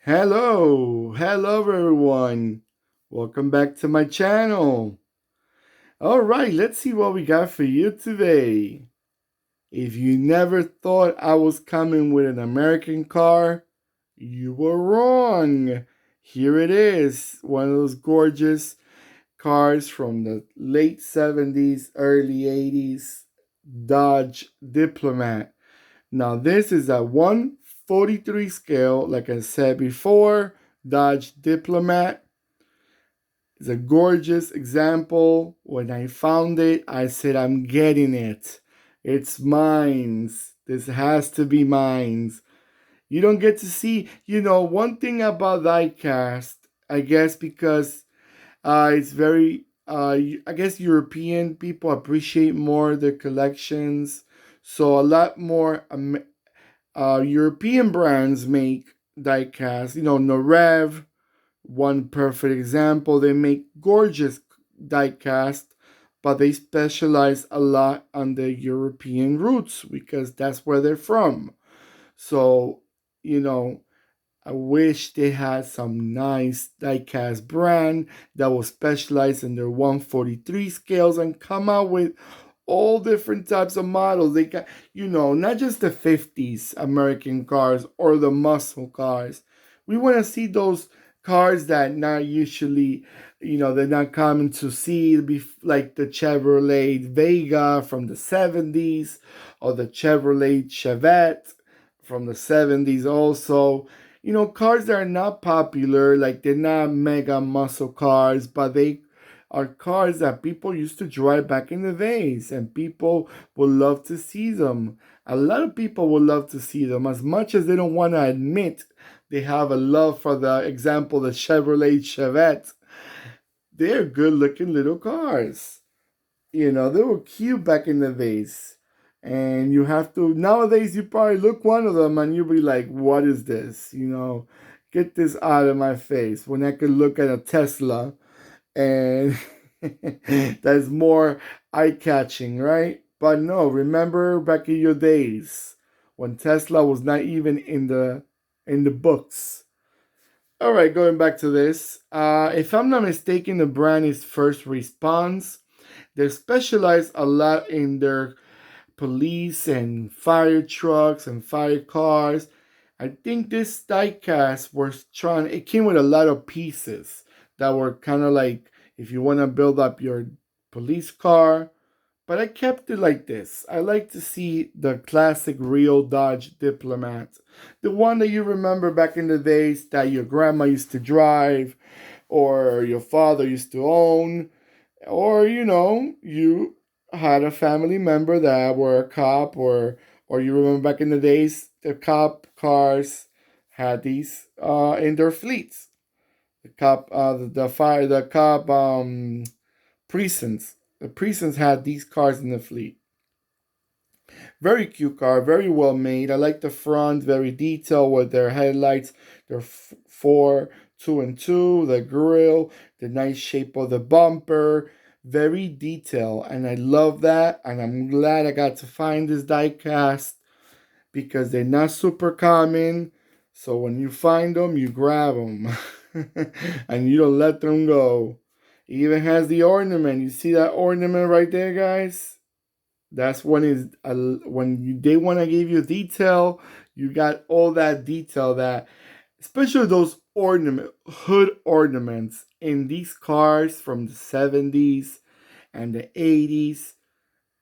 Hello everyone. Welcome back to my channel. All right, let's see what we got for you today. If you never thought I was coming with an American car, you were wrong. Here it is, one of those gorgeous cars from the late 70s, early 80s, Dodge Diplomat. Now, this is a 143 scale, like I said before, Dodge Diplomat. It's a gorgeous example. When I found it, I said, I'm getting it. It's mine. This has to be mine. You don't get to see, one thing about Diecast, I guess, because it's very, I guess European people appreciate more their collections. So a lot more European brands make diecast. Norev, one perfect example. They make gorgeous diecast, but they specialize a lot on the European roots because that's where they're from. So, you know, I wish they had some nice diecast brand that will specialize in their 143 scales and come out with all different types of models. They got, not just the 50s American cars or the muscle cars. We want to see those cars that not usually, they're not common to see, like the Chevrolet Vega from the 70s or the Chevrolet Chevette from the 70s also. Cars that are not popular, like they're not mega muscle cars, but they are cars that people used to drive back in the days, and people would love to see them. A lot of people would love to see them, as much as they don't want to admit they have a love for the example, the Chevrolet Chevette. They're good looking little cars. They were cute back in the days. And you have to, nowadays, you probably look one of them and you'll be like, what is this? Get this out of my face. When I could look at a Tesla and that's more eye catching, right? But no, remember back in your days when Tesla was not even in the books. All right, going back to this. If I'm not mistaken, the brand is First Response. They specialize a lot in their police and fire trucks and fire cars. I think this diecast was trying, it came with a lot of pieces that were kind of like if you want to build up your police car. But I kept it like this. I like to see the classic real Dodge Diplomat. The one that you remember back in the days that your grandma used to drive or your father used to own, or you had a family member that were a cop, or you remember back in the days the cop cars had these in their fleets. The cop the cop precincts, the precincts had these cars in the fleet. Very cute car, very well made. I like the front, very detailed with their headlights, their four, two and two, the grill, the nice shape of the bumper, very detailed. And I love that. And I'm glad I got to find this diecast because they're not super common. So when you find them, you grab them and you don't let them go. It even has the ornament. You see that ornament right there, guys? That's they want to give you detail. You got all that detail that, especially those hood ornaments in these cars from the 70s and the 80s.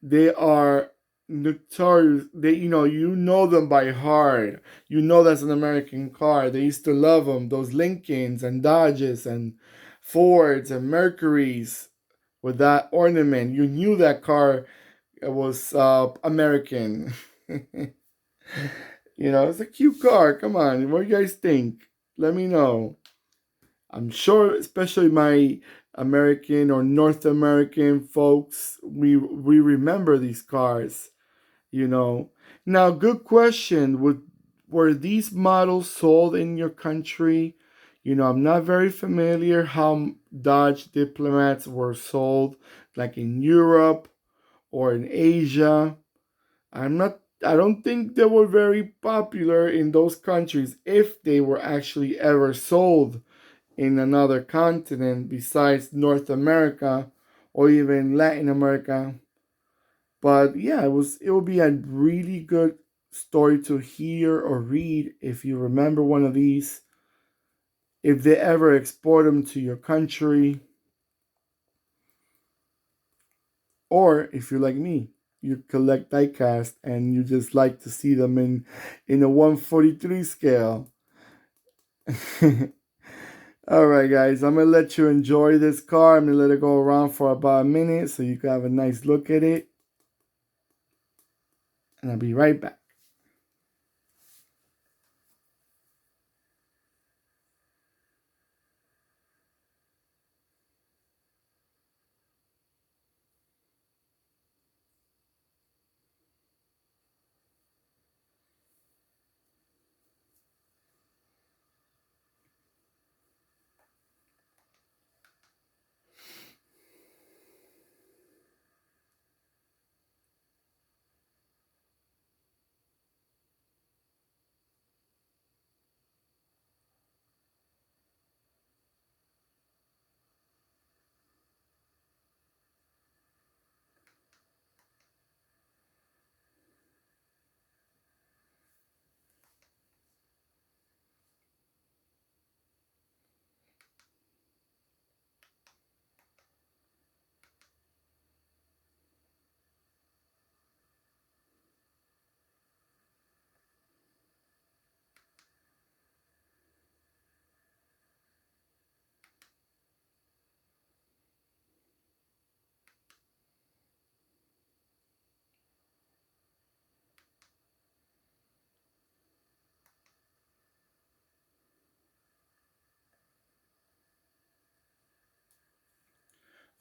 They are notorious. You know them by heart. You know that's an American car. They used to love them. Those Lincolns and Dodges and Fords and Mercurys with that ornament. You knew that car was American. It's a cute car. Come on, what do you guys think? Let me know. I'm sure, especially my American or North American folks, we remember these cars. Now, good question. Were these models sold in your country? I'm not very familiar how Dodge Diplomats were sold, like in Europe or in Asia. I'm not I don't think they were very popular in those countries if they were actually ever sold in another continent besides North America or even Latin America. But yeah, it would be a really good story to hear or read if you remember one of these. If they ever export them to your country, or if you're like me, you collect diecast and you just like to see them in a 143 scale. All right, guys, I'm gonna let you enjoy this car. I'm gonna let it go around for about a minute so you can have a nice look at it, and I'll be right back.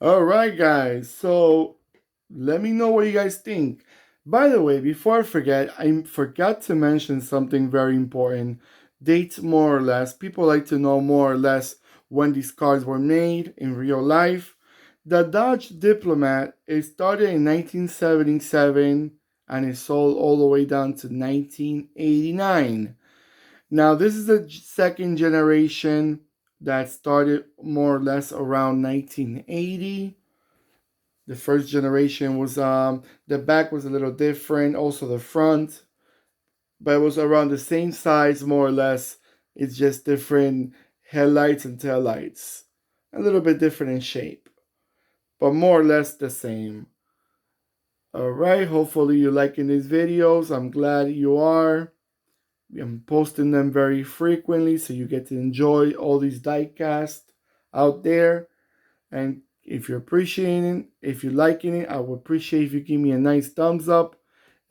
All right, guys. So let me know what you guys think. By the way, before I forget, I forgot to mention something very important. Dates more or less. People like to know more or less when these cars were made in real life. The Dodge Diplomat, it started in 1977 and it sold all the way down to 1989. Now, this is the second generation that started more or less around 1980. The first generation was the back was a little different, also the front, but it was around the same size more or less. It's just different headlights and taillights. A little bit different in shape, but more or less the same. Alright, hopefully you're liking these videos. I'm glad you are. I'm posting them very frequently so you get to enjoy all these diecasts out there. And if you're appreciating, if you're liking it, I would appreciate if you give me a nice thumbs up.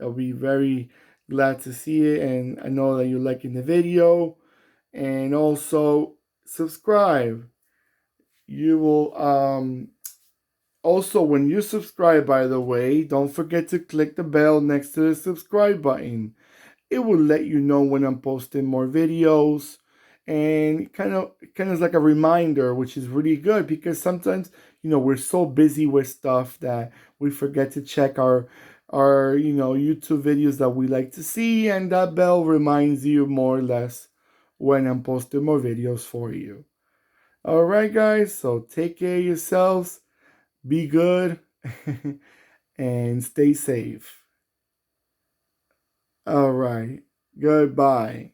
I'll be very glad to see it, and I know that you're liking the video. And also subscribe. You will also, when you subscribe, by the way, don't forget to click the bell next to the subscribe button. It will let you know when I'm posting more videos, and kind of like a reminder, which is really good because sometimes we're so busy with stuff that we forget to check our YouTube videos that we like to see, and that bell reminds you more or less when I'm posting more videos for you. All right, guys, so take care of yourselves, be good, and stay safe. All right, goodbye.